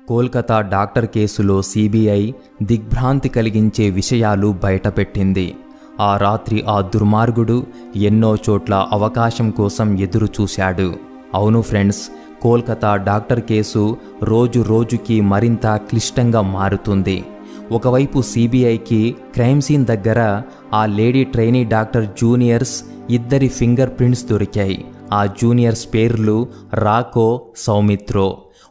Kolkata doctor కేసులో CBI దిగ్భ్రాంతి కలిగించే విషయాలు బయటపెట్టింది. ఆ రాత్రి ఆ దుర్మార్గుడు ఎన్నో చోట్ల అవకాశం కోసం ఎదురు చూశాడు. అవును ఫ్రెండ్స్, కోల్కతా డాక్టర్ కేసు రోజు రోజుకి మరింత క్లిష్టంగా మారుతుంది. ఒకవైపు సిబిఐకి క్రైమ్ సీన్ దగ్గర ఆ లేడీ ట్రైనీ డాక్టర్ జూనియర్స్ ఇద్దరి ఫింగర్ ప్రింట్స్ దొరికాయి. ఆ జూనియర్స్ పేర్లు రాకో, సౌమిత్రో.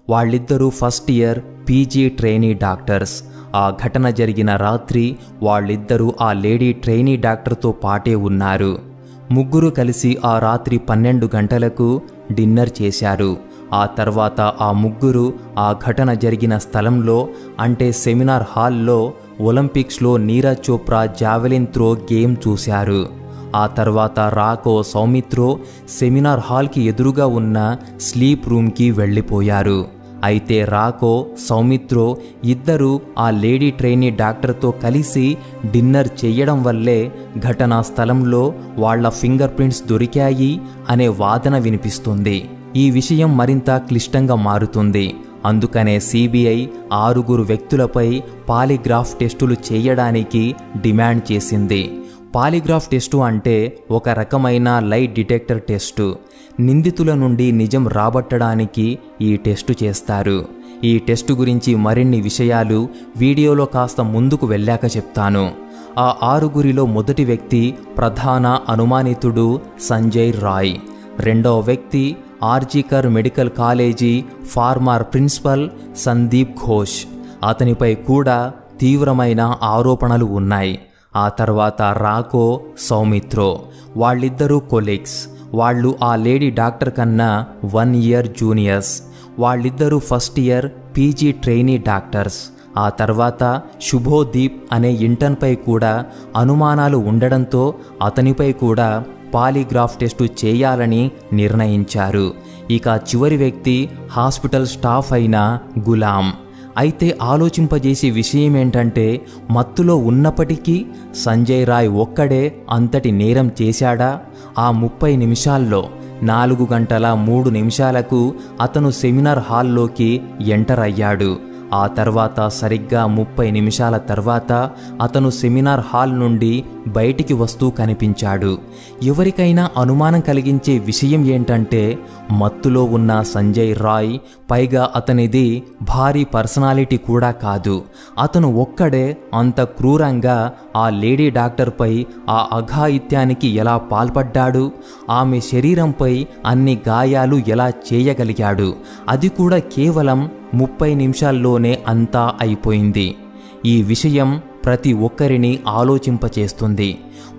వాళ్ళిద్దరూ first year PG trainee doctors. ఆ ఘటన జరిగిన రాత్రి వాళ్ళిద్దరూ ఆ లేడీ ట్రైనీ డాక్టర్తో పాటే ఉన్నారు. ముగ్గురు కలిసి ఆ రాత్రి 12 గంటలకు డిన్నర్ చేశారు. ఆ తర్వాత ఆ ముగ్గురు ఆ ఘటన జరిగిన స్థలంలో, అంటే సెమినార్ హాల్లో ఒలింపిక్స్లో Neeraj Chopra javelin throw game చూశారు. ఆ తర్వాత రాకో, సౌమిత్రో సెమినార్ హాల్కి ఎదురుగా ఉన్న స్లీప్ రూమ్కి వెళ్ళిపోయారు. అయితే రాకో, సౌమిత్రో ఇద్దరూ ఆ లేడీ ట్రైనీ డాక్టర్తో కలిసి డిన్నర్ చెయ్యడం వల్లే ఘటనా స్థలంలో వాళ్ల ఫింగర్ ప్రింట్స్ దొరికాయి అనే వాదన వినిపిస్తుంది. ఈ విషయం మరింత క్లిష్టంగా మారుతుంది. అందుకనే సిబిఐ 6 వ్యక్తులపై పాలిగ్రాఫ్ టెస్టులు చేయడానికి డిమాండ్ చేసింది. పాలిగ్రాఫ్ టెస్టు అంటే ఒక రకమైన లై డిటెక్టర్ టెస్టు. నిందితుల నుండి నిజం రాబట్టడానికి ఈ టెస్టు చేస్తారు. ఈ టెస్టు గురించి మరిన్ని విషయాలు వీడియోలో కాస్త ముందుకు వెళ్ళాక చెప్తాను. ఆ 6 మొదటి వ్యక్తి ప్రధాన అనుమానితుడు సంజయ్ రాయ్. రెండవ వ్యక్తి RG Kar medical college former principal Sandeep Ghosh. అతనిపై కూడా తీవ్రమైన ఆరోపణలు ఉన్నాయి. ఆ తర్వాత రాకో, సౌమిత్రో. వాళ్ళిద్దరూ కొలీగ్స్. వాళ్ళు ఆ లేడీ డాక్టర్ కన్నా 1 ఇయర్ జూనియర్స్. వాళ్ళిద్దరూ first year PG trainee doctors. ఆ తర్వాత శుభోదీప్ అనే ఇంటర్న్పై కూడా అనుమానాలు ఉండడంతో అతనిపై కూడా పాలిగ్రాఫ్ టెస్టు చేయాలని నిర్ణయించారు. ఇక చివరి వ్యక్తి హాస్పిటల్ స్టాఫ్ అయిన గులాం. అయితే ఆలోచింపజేసే విషయం ఏంటంటే, మత్తులో ఉన్నప్పటికీ సంజయ్ రాయ్ ఒక్కడే అంతటి నేరం చేశాడా? ఆ 30 నిమిషాల్లో 4 గంటల 3 నిమిషాలకు అతను సెమినార్ హాల్లోకి ఎంటర్ అయ్యాడు. ఆ తర్వాత సరిగ్గా 30 నిమిషాల తర్వాత అతను సెమినార్ హాల్ నుండి బయటికి వస్తూ కనిపించాడు. ఎవరికైనా అనుమానం కలిగించే విషయం ఏంటంటే, మత్తులో ఉన్న సంజయ్ రాయ్, పైగా అతనిది భారీ పర్సనాలిటీ కూడా కాదు. అతను ఒక్కడే అంత క్రూరంగా ఆ లేడీ డాక్టర్పై ఆ అఘాయిత్యానికి ఎలా పాల్పడ్డాడు? ఆమె శరీరంపై అన్ని గాయాలు ఎలా చేయగలిగాడు? అది కూడా కేవలం 30 నిమిషాల్లోనే అంతా అయిపోయింది. ఈ విషయం ప్రతి ఒక్కరిని ఆలోచింపచేస్తుంది.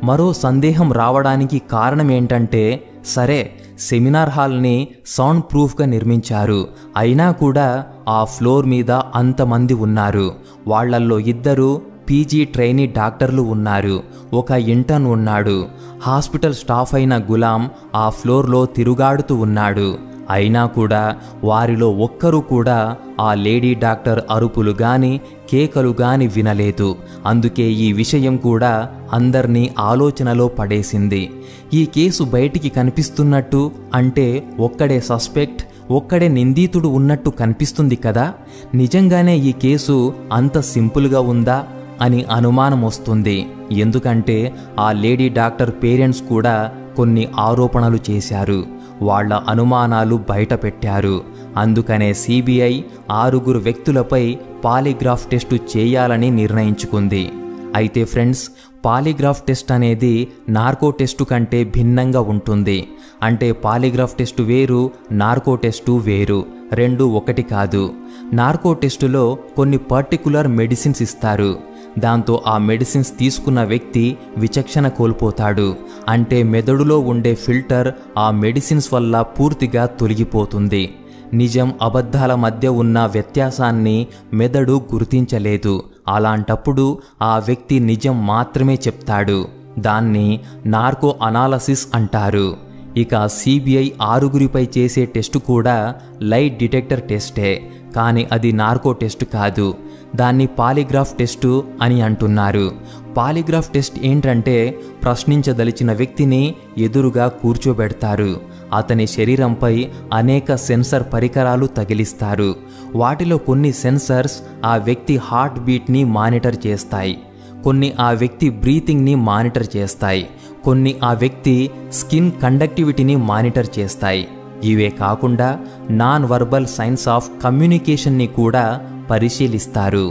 మరో సందేహం రావడానికి కారణం ఏంటంటే, సరే సెమినార్ హాల్ని సౌండ్ ప్రూఫ్గా నిర్మించారు, అయినా కూడా ఆ ఫ్లోర్ మీద అంతమంది ఉన్నారు. వాళ్లల్లో 2 పీజీ ట్రైనీ డాక్టర్లు ఉన్నారు, ఒక ఇంటర్న్ ఉన్నాడు. హాస్పిటల్ స్టాఫ్ అయిన గులాం ఆ ఫ్లోర్లో తిరుగాడుతూ ఉన్నాడు. అయినా కూడా వారిలో ఒక్కరూ కూడా ఆ లేడీ డాక్టర్ అరుపులు గాని కేకలు గాని వినలేదు. అందుకే ఈ విషయం కూడా అందర్నీ ఆలోచనలో పడేసింది. ఈ కేసు బయటికి కనిపిస్తున్నట్టు అంటే ఒక్కడే సస్పెక్ట్, ఒక్కడే నిందితుడు ఉన్నట్టు కనిపిస్తుంది కదా. నిజంగానే ఈ కేసు అంత సింపుల్గా ఉందా అని అనుమానం వస్తుంది. ఎందుకంటే ఆ లేడీ డాక్టర్ పేరెంట్స్ కూడా కొన్ని ఆరోపణలు చేశారు. వాళ్ల అనుమానాలు బయట పెట్టారు. అందుకనే సిబిఐ 6 వ్యక్తులపై పాలిగ్రాఫ్ టెస్టు చేయాలని నిర్ణయించుకుంది. అయితే ఫ్రెండ్స్, పాలిగ్రాఫ్ టెస్ట్ అనేది నార్కో టెస్టు కంటే భిన్నంగా ఉంటుంది. అంటే పాలిగ్రాఫ్ టెస్టు వేరు, నార్కో టెస్టు వేరు, రెండు ఒకటి కాదు. నార్కో టెస్టులో కొన్ని పర్టికులర్ మెడిసిన్స్ ఇస్తారు. దాంతో ఆ మెడిసిన్స్ తీసుకున్న వ్యక్తి విచక్షణ కోల్పోతాడు. అంటే మెదడులో ఉండే ఫిల్టర్ ఆ మెడిసిన్స్ వల్ల పూర్తిగా తొలగిపోతుంది. నిజం అబద్ధాల మధ్య ఉన్న వ్యత్యాసాన్ని మెదడు గుర్తించలేదు. అలాంటప్పుడు ఆ వ్యక్తి నిజం మాత్రమే చెప్తాడు. దాన్ని నార్కో అనాలసిస్ అంటారు. ఇక సిబిఐ 6 చేసే టెస్టు కూడా లైట్ డిటెక్టర్ టెస్టే, కానీ అది నార్కో టెస్ట్ కాదు. దాన్ని పాలిగ్రాఫ్ టెస్టు అని అంటున్నారు. పాలిగ్రాఫ్ టెస్ట్ ఏంటంటే, ప్రశ్నించదలిచిన వ్యక్తిని ఎదురుగా కూర్చోబెడతారు. అతని శరీరంపై అనేక సెన్సర్ పరికరాలు తగిలిస్తారు. వాటిలో కొన్ని సెన్సర్స్ ఆ వ్యక్తి హార్ట్ బీట్ని మానిటర్ చేస్తాయి, కొన్ని ఆ వ్యక్తి బ్రీతింగ్ని మానిటర్ చేస్తాయి, కొన్ని ఆ వ్యక్తి స్కిన్ కండక్టివిటీని మానిటర్ చేస్తాయి. ఇవే కాకుండా నాన్ వర్బల్ సైన్స్ ఆఫ్ కమ్యూనికేషన్ని కూడా పరిశీలిస్తారు.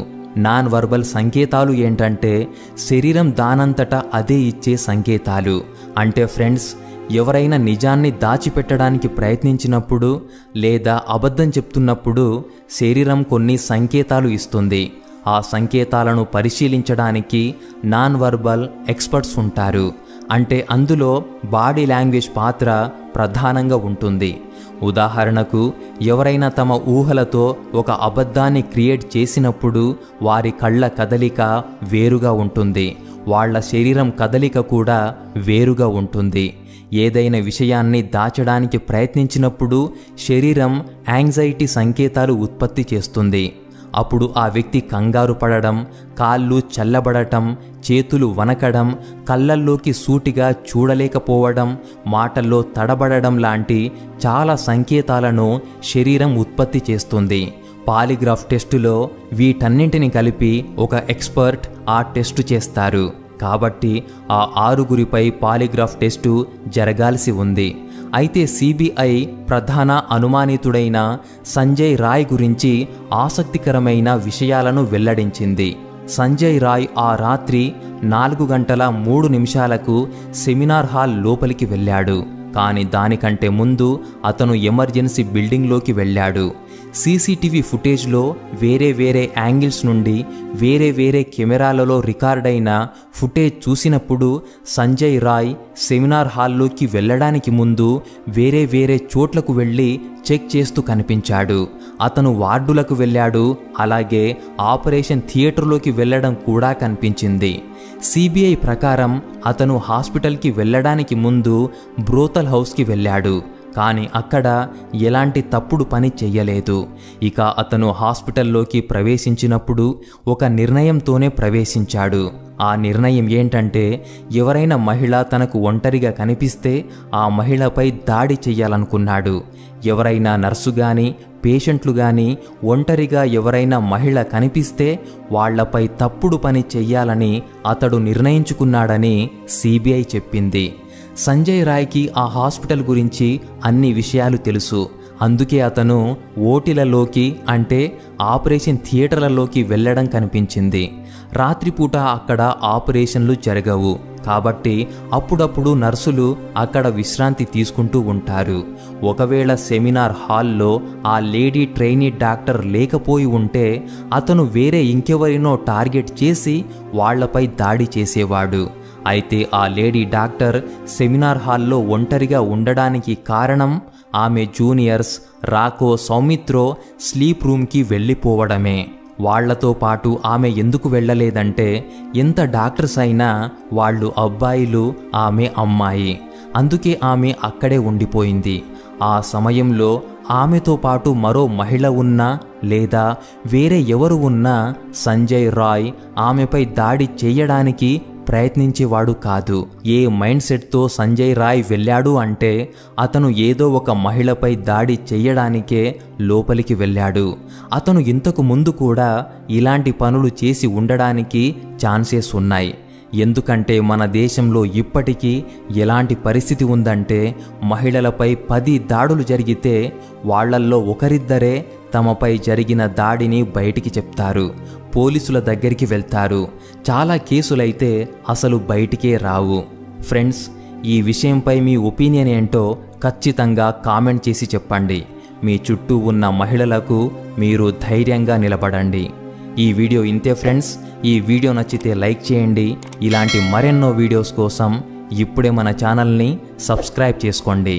నాన్ వర్బల్ సంకేతాలు ఏంటంటే శరీరం దానంతటా అదే ఇచ్చే సంకేతాలు. అంటే ఫ్రెండ్స్, ఎవరైనా నిజాన్ని దాచిపెట్టడానికి ప్రయత్నించినప్పుడు లేదా అబద్ధం చెప్తున్నప్పుడు శరీరం కొన్ని సంకేతాలు ఇస్తుంది. ఆ సంకేతాలను పరిశీలించడానికి నాన్ వర్బల్ ఎక్స్పర్ట్స్ ఉంటారు. అంటే అందులో బాడీ లాంగ్వేజ్ పాత్ర ప్రధానంగా ఉంటుంది. ఉదాహరణకు, ఎవరైనా తమ ఊహలతో ఒక అబద్ధాన్ని క్రియేట్ చేసినప్పుడు వారి కళ్ళ కదలిక వేరుగా ఉంటుంది, వాళ్ళ శరీరం కదలిక కూడా వేరుగా ఉంటుంది. ఏదైనా విషయాన్ని దాచడానికి ప్రయత్నించినప్పుడు శరీరం యాంగ్జైటీ సంకేతాలు ఉత్పత్తి చేస్తుంది. అప్పుడు ఆ వ్యక్తి కంగారు పడడం, కాళ్ళు చల్లబడటం, చేతులు వనకడం, కళ్ళల్లోకి సూటిగా చూడలేకపోవడం, మాటల్లో తడబడడం లాంటి చాలా సంకేతాలను శరీరం ఉత్పత్తి చేస్తుంది. పాలిగ్రాఫ్ టెస్టులో వీటన్నింటిని కలిపి ఒక ఎక్స్పర్ట్ ఆ టెస్టు చేస్తారు. కాబట్టి ఆ 6గురిపై పాలిగ్రాఫ్ టెస్టు జరగాల్సి ఉంది. అయితే సిబిఐ ప్రధాన అనుమానితుడైన సంజయ్ రాయ్ గురించి ఆసక్తికరమైన విషయాలను వెల్లడించింది. సంజయ్ రాయ్ ఆ రాత్రి 4:03 సెమినార్ హాల్ లోపలికి వెళ్ళాడు. కానీ దానికంటే ముందు అతను ఎమర్జెన్సీ బిల్డింగ్లోకి వెళ్ళాడు. సీసీటీవీ ఫుటేజ్లో వేరే యాంగిల్స్ నుండి వేరే కెమెరాలలో రికార్డైన ఫుటేజ్ చూసినప్పుడు సంజయ్ రాయ్ సెమినార్ హాల్లోకి వెళ్ళడానికి ముందు వేరే చోట్లకు వెళ్ళి చెక్ చేస్తూ కనిపించాడు. అతను వార్డులకు వెళ్ళాడు, అలాగే ఆపరేషన్ థియేటర్లోకి వెళ్ళడం కూడా కనిపించింది. సిబిఐ ప్రకారం అతను హాస్పిటల్కి వెళ్ళడానికి ముందు బ్రోతల్ హౌస్కి వెళ్ళాడు, కానీ అక్కడ ఎలాంటి తప్పుడు పని చెయ్యలేదు. ఇక అతను హాస్పిటల్లోకి ప్రవేశించినప్పుడు ఒక నిర్ణయంతోనే ప్రవేశించాడు. ఆ నిర్ణయం ఏంటంటే, ఎవరైనా మహిళ తనకు ఒంటరిగా కనిపిస్తే ఆ మహిళపై దాడి చెయ్యాలనుకున్నాడు. ఎవరైనా నర్సు కానీ పేషెంట్లు కానీ ఒంటరిగా ఎవరైనా మహిళ కనిపిస్తే వాళ్లపై తప్పుడు పని చెయ్యాలని అతడు నిర్ణయించుకున్నాడని సిబిఐ చెప్పింది. సంజయ్ రాయ్కి ఆ హాస్పిటల్ గురించి అన్ని విషయాలు తెలుసు. అందుకే అతను ఓటీలలోకి, అంటే ఆపరేషన్ థియేటర్లలోకి వెళ్ళడం కనిపించింది. రాత్రిపూట అక్కడ ఆపరేషన్లు జరగవు, కాబట్టి అప్పుడప్పుడు నర్సులు అక్కడ విశ్రాంతి తీసుకుంటూ ఉంటారు. ఒకవేళ సెమినార్ హాల్లో ఆ లేడీ ట్రైనీ డాక్టర్ లేకపోయి ఉంటే అతను వేరే ఇంకెవరినో టార్గెట్ చేసి వాళ్లపై దాడి చేసేవాడు. అయితే ఆ లేడీ డాక్టర్ సెమినార్ హాల్లో ఒంటరిగా ఉండడానికి కారణం ఆమె జూనియర్స్ రాకో, సౌమిత్రో స్లీప్ రూమ్కి వెళ్ళిపోవడమే. వాళ్లతో పాటు ఆమె ఎందుకు వెళ్ళలేదంటే, ఎంత డాక్టర్స్ అయినా వాళ్ళు అబ్బాయిలు, ఆమె అమ్మాయి. అందుకే ఆమె అక్కడే ఉండిపోయింది. ఆ సమయంలో ఆమెతో పాటు మరో మహిళ ఉన్నా లేదా వేరే ఎవరు ఉన్నా సంజయ్ రాయ్ ఆమెపై దాడి చేయడానికి ప్రయత్నించేవాడు కాదు. ఏ మైండ్ సెట్తో సంజయ్ రాయ్ వెళ్ళాడు అంటే, అతను ఏదో ఒక మహిళపై దాడి చెయ్యడానికే లోపలికి వెళ్ళాడు. అతను ఇంతకు ముందు కూడా ఇలాంటి పనులు చేసి ఉండడానికి ఛాన్సెస్ ఉన్నాయి. ఎందుకంటే మన దేశంలో ఇప్పటికీ ఎలాంటి పరిస్థితి ఉందంటే, మహిళలపై 10 దాడులు జరిగితే వాళ్లల్లో ఒకరిద్దరే తమపై జరిగిన దాడిని బయటికి చెప్తారు, పోలీసుల దగ్గరికి వెళ్తారు. చాలా కేసులైతే అసలు బయటికే రావు. ఫ్రెండ్స్, ఈ విషయంపై మీ ఒపీనియన్ ఏంటో ఖచ్చితంగా కామెంట్ చేసి చెప్పండి. మీ చుట్టూ ఉన్న మహిళలకు మీరు ధైర్యంగా నిలబడండి. ఈ వీడియో ఇంతే ఫ్రెండ్స్. ఈ వీడియో నచ్చితే లైక్ చేయండి. ఇలాంటి మరెన్నో వీడియోస్ కోసం ఇప్పుడే మన ఛానల్ని సబ్స్క్రైబ్ చేసుకోండి.